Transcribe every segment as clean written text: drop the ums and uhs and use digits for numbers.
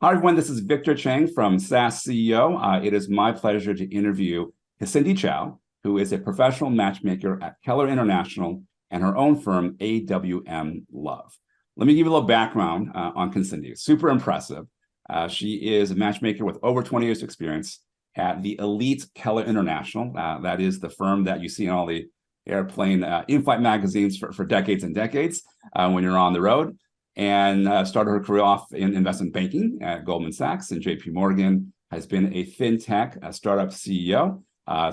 Hi, everyone. This is Victor Chang from Sachs CEO. It is my pleasure to interview Cassindy Chao, who is a professional matchmaker at Keller International and her own firm, AWM Love. Let me give you a little background on Cassindy. Super impressive. She is a matchmaker with over 20 years experience at the elite Keller International. That is the firm that you see in all the airplane in-flight magazines for decades and decades when you're on the road. And started her career off in investment banking at Goldman Sachs and JP Morgan, has been a fintech startup CEO,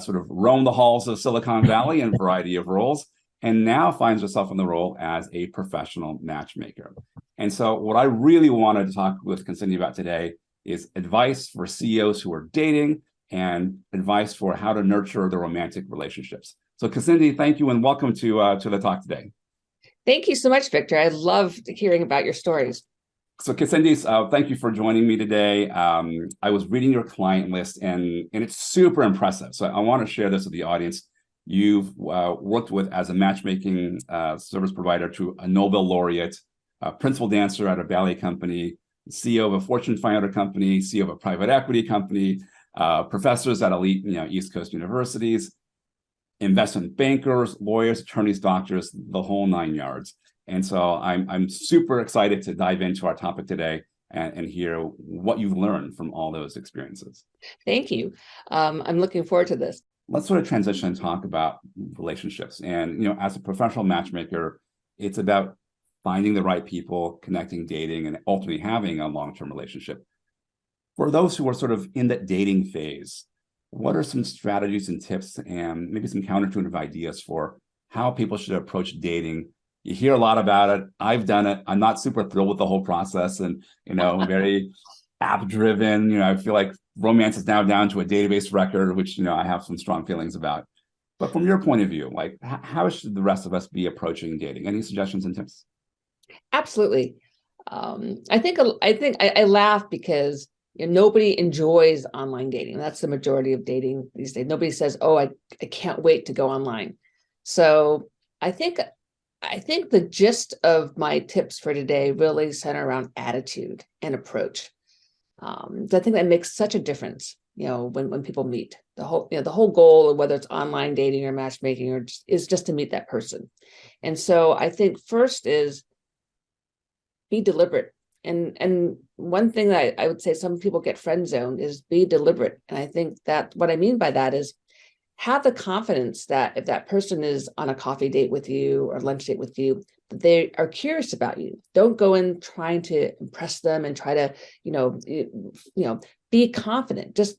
sort of roamed the halls of Silicon Valley in a variety of roles, and now finds herself in the role as a professional matchmaker. And so what I really wanted to talk with Cassindy about today is advice for CEOs who are dating and advice for how to nurture the romantic relationships. So Cassindy, thank you and welcome to the talk today. Thank you so much, Victor. I love hearing about your stories. So Cassindy, thank you for joining me today. I was reading your client list and it's super impressive. So I want to share this with the audience. You've worked with as a matchmaking service provider to a Nobel laureate, a principal dancer at a ballet company, CEO of a Fortune 500 company, CEO of a private equity company, professors at elite East Coast universities, investment bankers, lawyers, attorneys, doctors, the whole nine yards. And so I'm super excited to dive into our topic today and hear what you've learned from all those experiences. Thank you. I'm looking forward to this. Let's sort of transition and talk about relationships. And as a professional matchmaker, it's about finding the right people, connecting, dating, and ultimately having a long-term relationship. For those who are sort of in that dating phase, what are some strategies and tips and maybe some counterintuitive ideas for how people should approach dating? You hear a lot about it. I've done it. I'm not super thrilled with the whole process and, very app driven. I feel like romance is now down to a database record, which, I have some strong feelings about. But from your point of view, like how should the rest of us be approaching dating? Any suggestions and tips? Absolutely. I laugh because nobody enjoys online dating. That's the majority of dating these days. Nobody says, "Oh, I can't wait to go online." So I think the gist of my tips for today really center around attitude and approach. I think that makes such a difference. When people meet, the whole goal of whether it's online dating or matchmaking is just to meet that person. And so I think first is be deliberate. And one thing that I would say some people get friend zoned is be deliberate. And I think that what I mean by that is have the confidence that if that person is on a coffee date with you or lunch date with you, that they are curious about you. Don't go in trying to impress them and try to, be confident. Just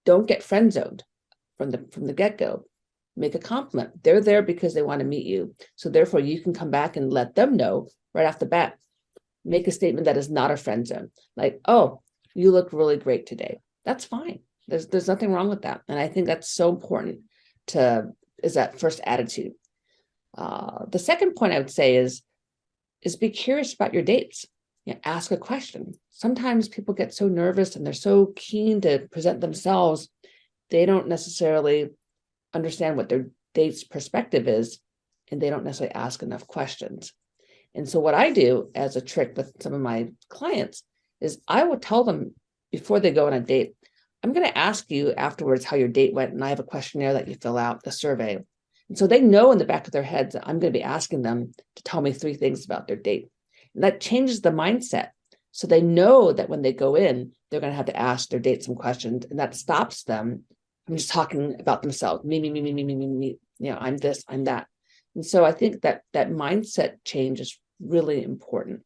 don't get friend zoned from the get-go. Make a compliment. They're there because they want to meet you. So therefore you can come back and let them know right off the bat. Make a statement that is not a friend zone. Like, "Oh, you look really great today." That's fine. There's nothing wrong with that. And I think that's so important is that first attitude. The second point I would say is be curious about your dates. Ask a question. Sometimes people get so nervous and they're so keen to present themselves, they don't necessarily understand what their date's perspective is, and they don't necessarily ask enough questions. And so what I do as a trick with some of my clients is I will tell them before they go on a date, "I'm going to ask you afterwards how your date went, and I have a questionnaire that you fill out, a survey." And so they know in the back of their heads that I'm going to be asking them to tell me 3 things about their date. And that changes the mindset. So they know that when they go in, they're going to have to ask their date some questions, and that stops them from just talking about themselves. Me. I'm this, I'm that. And so I think that mindset change is really important.